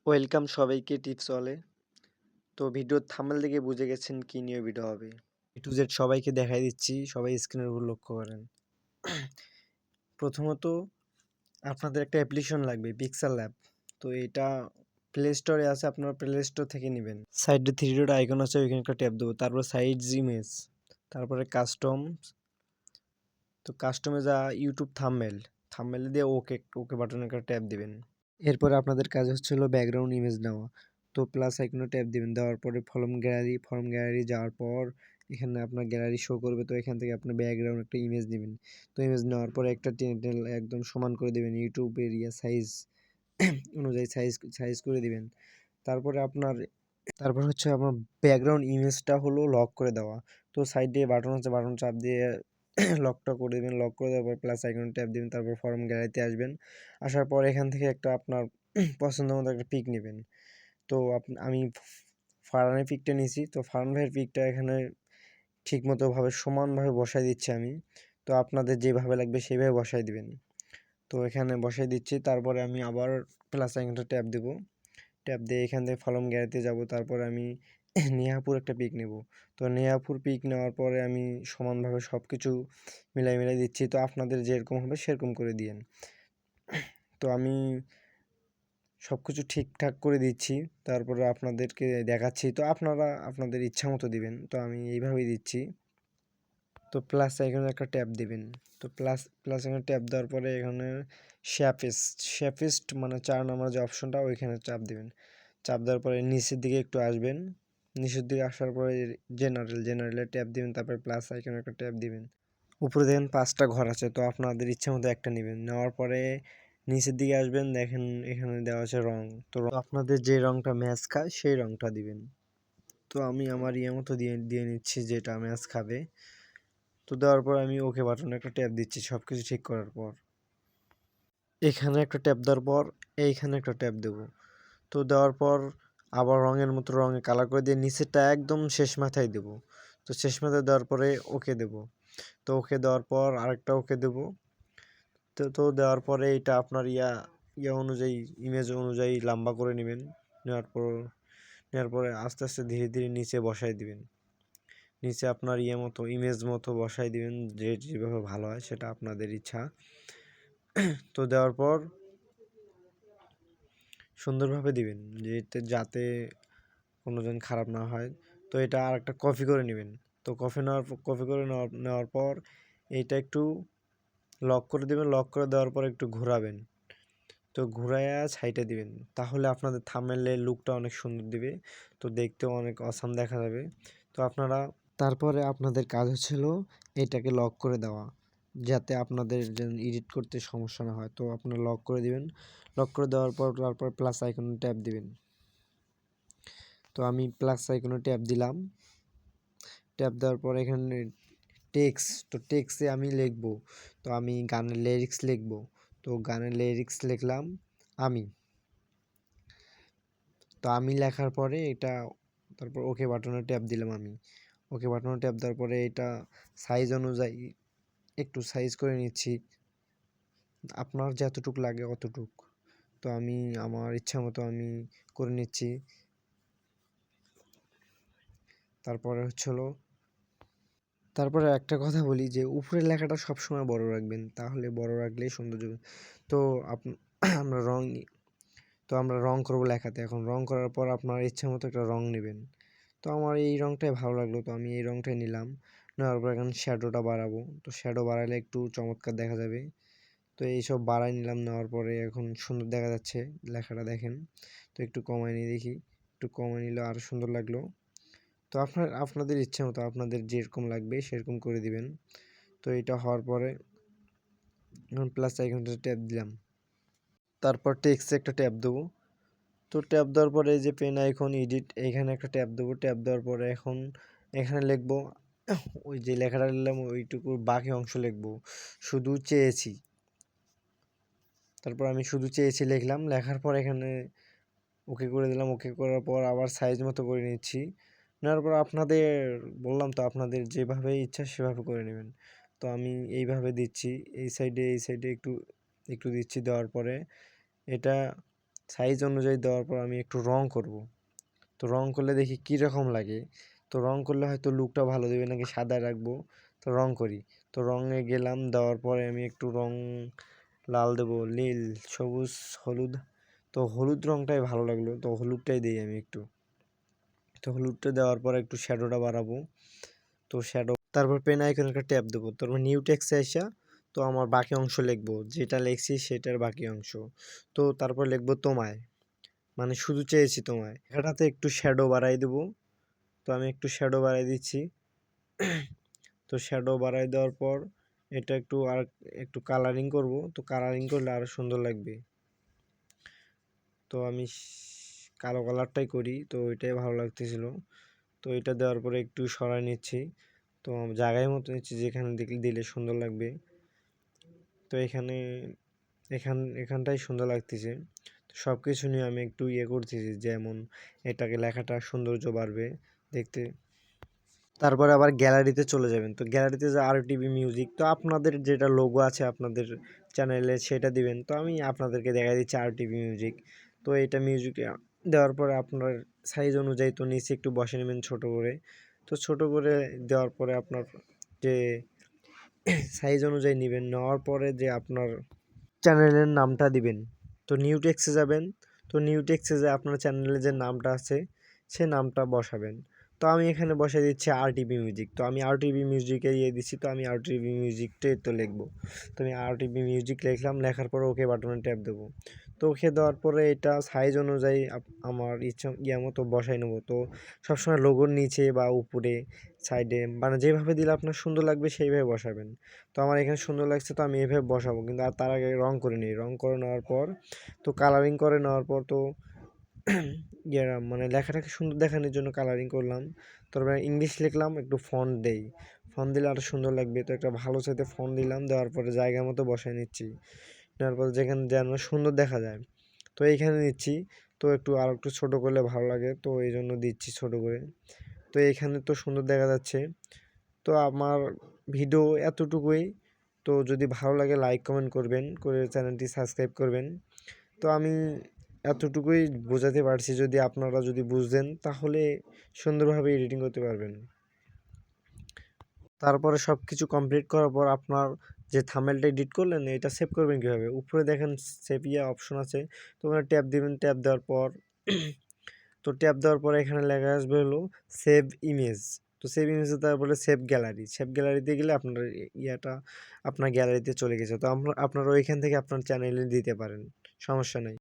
Welcome সবাইকে tips অলে। তো ভিডিওর থাম্বনেল দেখে বুঝে গেছেন কি নিয়ে ভিডিও হবে। এ টু জেড সবাইকে দেখাই দিচ্ছি, সবাই স্ক্রিনের উপর লক্ষ্য করেন। প্রথমত আপনাদের একটা অ্যাপ্লিকেশন লাগবে পিক্সেল ল্যাব। তো এটা প্লে স্টোরে আছে, আপনারা প্লে স্টোর থেকে নেবেন। সাইডে থ্রি ডট আইকন আছে, ওইখানে একটা ট্যাপ দেবো, তারপর সাইডস ইমেজ, তারপরে কাস্টম। তো কাস্টমে যা ইউটিউব থাম্বনেল, থাম্বনেল দিয়ে ওকে ওকে বাটনে একটা ট্যাপ দিবেন। এরপরে আপনাদের কাজ হচ্ছে হলো ব্যাকগ্রাউন্ড ইমেজ নেওয়া। তো প্লাস আইকনে ট্যাপ দিবেন, দেওয়ার পরে ফর্ম গ্যালারি যাওয়ার পর এখানে আপনার গ্যালারি শো করবে। তো এখান থেকে আপনি ব্যাকগ্রাউন্ড একটা ইমেজ নেবেন। তো ইমেজ নেওয়ার পরে একটা টেনে একদম সমান করে দেবেন, ইউটিউব এরিয়া সাইজ অনুযায়ী সাইজ সাইজ করে দিবেন। তারপরে তারপর হচ্ছে আমার ব্যাকগ্রাউন্ড ইমেজটা হলো লক করে দেওয়া। তো সাইডে বাটন আছে, বাটন চাপ দিয়ে লকটা করে দেবেন। লক করে দেওয়ার পর প্লাস আইকনে ট্যাপ দিবেন, তারপর ফর্ম গ্যালারিতে আসবেন। আসার পর এখান থেকে একটা আপনার পছন্দ মতো একটা পিক নেবেন। তো আমি ফারহানের পিকটা নিয়েছি। তো ফারহান ভাইয়ের পিকটা এখানে ঠিকমতোভাবে সমানভাবে বসাই দিচ্ছি আমি। তো আপনাদের যেভাবে লাগবে সেইভাবে বসাই দিবেন। তো এখানে বসাই দিচ্ছি, তারপরে আমি আবার প্লাস আইকনটা ট্যাপ দেবো। ট্যাপ দিয়ে এখান থেকে ফলম গ্যালারিতে যাব। তারপরে আমি নেহাপুর একটা পিক নেব। তো নেহাপুর পিক নেওয়ার পরে আমি সমানভাবে সব কিছু মিলাই দিচ্ছি। তো আপনাদের যেরকম হবে সেরকম করে দিয়েন। তো আমি সব কিছু ঠিকঠাক করে দিচ্ছি, তারপরে আপনাদেরকে দেখাচ্ছি। তো আপনারা আপনাদের ইচ্ছা মতো দিবেন। তো আমি এইভাবেই দিচ্ছি। তো প্লাস আইকনে একটা ট্যাপ দিবেন। তো প্লাস আইকনে ট্যাপ দেওয়ার পরে এখানে শেপিস্ট মানে 4 নম্বর যে অপশনটা, ওইখানে চাপ দিবেন। চাপ দেওয়ার পরে নিচের দিকে একটু আসবেন। নিচের দিকে আসার পরে জেনারেলে ট্যাপ দিবেন, তারপরে প্লাস আইকনে একটা ট্যাপ দিবেন। উপরে দেখেন 5টা ঘর আছে, তো আপনাদের ইচ্ছা মতো একটা নেবেন। নেওয়ার পরে নিচের দিকে আসবেন, দেখেন এখানে দেওয়া আছে রং। তো আপনাদের যে রংটা ম্যাচ খায় সেই রংটা দিবেন। তো আমি আমার ইয়ে মতো দিয়ে দিয়ে নিচ্ছি যেটা ম্যাচ খাবে। তো দেওয়ার পর আমি ওকে বাটনে একটা ট্যাপ দিচ্ছি সব কিছু ঠিক করার পর। এখানে একটা ট্যাপ দেওয়ার পর এইখানে একটা ট্যাপ দেব। তো দেওয়ার পর আবার রঙের মতো রঙে কালার করে দিয়ে নিচেরটা একদম শেষ মাথায় দেব। তো শেষ মাথায় দেওয়ার পরে ওকে দেব। তো ওকে দেওয়ার পর আরেকটা ওকে দেব। তো দেওয়ার পরে এটা আপনার ইয়া অনুযায়ী ইমেজ অনুযায়ী লম্বা করে নেবেন। নেওয়ার পরে আস্তে আস্তে ধীরে ধীরে নিচে বসাই দিবেন। নিচে আপনার মতো ইমেজ মতো বসাই দিবেন, যেভাবে ভালো হয় সেটা আপনাদের ইচ্ছা। তো দেওয়ার পর সুন্দরভাবে দিবেন, যাতে কোনো জন খারাপ না হয়। তো এটা আর একটা কপি করে নেবেন। তো কপি করে নেওয়ার পর এইটা একটু লক করে দেবেন। লক করে দেওয়ার পর একটু ঘোরাবেন। তো ঘুরাইয়া সাইডে দিবেন, তাহলে আপনাদের থাম্বনেলের লুকটা অনেক সুন্দর দিবে। তো দেখতেও অনেক অসাম দেখা যাবে। তো তারপরে আপনাদের কাজ হচ্ছিল এটাকে লক করে দেওয়া, যাতে আপনাদের যেন এডিট করতে সমস্যা না হয়। তো আপনারা লক করে দিবেন। লক করে দেওয়ার পর তারপর প্লাস আইকনে ট্যাপ দিবেন। তো আমি প্লাস আইকনে ট্যাপ দিলাম। ট্যাপ দেওয়ার পর এখানে টেক্সটে আমি লিখবো। তো আমি গানের লিরিক্স লিখবো। তো গানের লিরিক্স লিখলাম আমি। তো আমি লেখার পরে এটা তারপর ওকে বাটনে ট্যাপ দিলাম আমি। ওকে বাটনে ট্যাপ দেওয়ার পরে এটা সাইজ অনুযায়ী একটু সাইজ করে নিচ্ছি, আপনার যতটুক লাগে অতটুক। তো আমি আমার ইচ্ছা মতো আমি করে নিচ্ছি। তারপরে তারপরে একটা কথা বলি যে উপরের লেখাটা সবসময় বড় রাখবেন, তাহলে বড় রাখলেই সৌন্দর্য হবে। তো আমরা আমরা রং করবো লেখাতে। এখন রং করার পর আপনার ইচ্ছা মতো একটা রং নেবেন। তো আমার এই রংটাই ভালো লাগলো, তো আমি এই রংটাই নিলাম। নেওয়ার পর এখন শ্যাডোটা বাড়াবো। তো শ্যাডো বাড়ালে একটু চমৎকার দেখা যাবে। তো এইসব বাড়াই নিলাম। নেওয়ার পরে এখন সুন্দর দেখা যাচ্ছে লেখাটা, দেখেন। তো একটু কমাই নিয়ে দেখি, একটু কমাই নিলে আরও সুন্দর লাগলো। তো আপনাদের ইচ্ছা মতো আপনাদের যেরকম লাগবে সেরকম করে দিবেন। তো এটা হওয়ার পরে এখন প্লাস আইকনটা ট্যাপ দিলাম। তারপর টেক্সটে একটা ট্যাপ দেবো। তো ট্যাপ দেওয়ার পরে এই যে পেন আইকন এডিট, এইখানে একটা ট্যাপ দেবো। ট্যাপ দেওয়ার পরে এখন এখানে লিখবো, ওই যে লেখাটা লিখলাম ওইটুকুর বাকি অংশ লিখবো, শুধু চেয়েছি। তারপর আমি শুধু চেয়েছি লিখলাম। লেখার পর এখানে ওকে করে দিলাম। ওকে করার পর আবার সাইজ মতো করে নিচ্ছি। নেওয়ার পর আপনাদের বললাম তো, আপনাদের যেভাবে ইচ্ছা সেভাবে করে নেবেন। তো আমি এইভাবে দিচ্ছি, এই সাইডে একটু একটু দিচ্ছি। দেওয়ার পরে এটা সাইজ অনুযায়ী দেওয়ার পর আমি একটু রং করব। তো রং করলে দেখি কীরকম লাগে। তো রং করলে হয়তো লুকটা ভালো দেবে নাকি সাদা রাখবো, তো রং করি। তো রঙে গেলাম, দেওয়ার পরে আমি একটু রং লাল দেবো, নীল, সবুজ, হলুদ। তো হলুদ রংটাই ভালো লাগলো, তো হলুদটাই দিই আমি একটু। তো হলুদটা দেওয়ার পর একটু শ্যাডোটা বাড়াবো। তো শ্যাডো, তারপর পেন আইকনে একটা ট্যাপ দেবো, তারপর নিউ টেক্সটে আসা তো আমার বাকি অংশ লিখবো, যেটা লিখছি সেটার বাকি অংশ। তো তারপর লিখবো তোমায়, মানে শুধু চেয়েছি তোমায়। এটাতে একটু শ্যাডো বাড়াই দেবো। তো আমি একটু শ্যাডো বাড়াই দিচ্ছি। তো শ্যাডো বাড়াই দেওয়ার পর এটা একটু আর একটু কালারিং করব। তো কালারিং করলে আরও সুন্দর লাগবে। তো আমি কালো কালারটাই করি, তো ওইটাই ভালো লাগতেছিল। তো এটা দেওয়ার পরে একটু সরাই নিচ্ছি। তো জায়গায় মতো নিচ্ছি যেখানে দিলে সুন্দর লাগবে। তো এখানটাই সুন্দর লাগতেছে। তো সব কিছু নিয়ে আমি একটু করতেছি, যেমন এটাকে লেখাটা সৌন্দর্য বাড়বে দেখতে। তারপরে আবার গ্যালারিতে চলে যাবেন। তো গ্যালারিতে যে আরটিভি মিউজিক, তো আপনাদের যেটা লোগো আছে আপনাদের চ্যানেলে সেটা দিবেন। তো আমি আপনাদেরকে দেখাই দিচ্ছি আরটিভি মিউজিক। তো এটা মিউজিক দেওয়ার পরে আপনার সাইজ অনুযায়ী তো নিচে একটু বসে নেবেন ছোটো করে। তো ছোটো করে দেওয়ার পরে আপনার যে সাইজ অনুযায়ী নেবেন, নেওয়ার পরে যে আপনার চ্যানেলের নামটা দিবেন। তো নিউ টেক্সে যাবেন। তো নিউ টেক্সে যে আপনার চ্যানেলের যে নামটা আছে সে নামটা বসাবেন। তো আমি এখানে বসে দিচ্ছি আরটিভি মিউজিক। তো আমি আরটিভি মিউজিকে দিচ্ছি, তো আমি আরটিভি মিউজিকটাই তো লিখবো। তো আমি আরটিভি মিউজিক লিখলাম, লেখার পরে ওকে বাটনে ট্যাপ দেবো। তো ওকে দেওয়ার পরে এটা সাইজ অনুযায়ী আমার ইচ্ছা মতো বসাই নেবো। তো সবসময় লোগোর নিচে বা উপরে সাইডে, মানে যেভাবে দিলে আপনার সুন্দর লাগবে সেইভাবে বসাবেন। তো আমার এখানে সুন্দর লাগছে, তো আমি এভাবে বসাবো। কিন্তু আর তার আগে রং করে নিই। রং করে নেওয়ার পর তো কালারিং করে নেওয়ার পর তো মানে লেখাটাকে সুন্দর দেখানোর জন্য কালারিং করলাম। তারপরে ইংলিশ লিখলাম, একটু ফন্ট দেই। ফন্ট দিলে আরও সুন্দর লাগবে। তো একটা ভালো সাথে ফন্ট দিলাম, দেওয়ার পরে জায়গা মতো বসায় নিচ্ছি। নেওয়ার পরে যেখানে যেন সুন্দর দেখা যায় তো এইখানে নিচ্ছি। তো আর একটু ছোটো করলে ভালো লাগে, তো এই জন্য দিচ্ছি ছোটো করে। তো এইখানে তো সুন্দর দেখা যাচ্ছে। তো আমার ভিডিও এতটুকুই। তো যদি ভালো লাগে লাইক কমেন্ট করবেন, করে চ্যানেলটি সাবস্ক্রাইব করবেন। তো আমি এতটুকুই বোঝাতে পারছি, যদি আপনারা যদি বুঝতেন তাহলে সুন্দরভাবে এডিটিং করতে পারবেন। তারপরে সব কিছু কমপ্লিট করার পর আপনার যে থাম্বনেলটা এডিট করলেন এটা সেভ করবেন কীভাবে, উপরে দেখেন সেভ অপশন আছে। তো ওখানে ট্যাপ দিবেন, ট্যাপ দেওয়ার পর তো ট্যাপ দেওয়ার পরে এখানে লেখা আসবে হলো সেভ ইমেজ। তো সেভ ইমেজে তারপরে সেভ গ্যালারি, সেভ গ্যালারিতে গেলে আপনার আপনার গ্যালারিতে চলে গেছে। তো আপনারা ওইখান থেকে আপনার চ্যানেলে দিতে পারেন, সমস্যা নেই।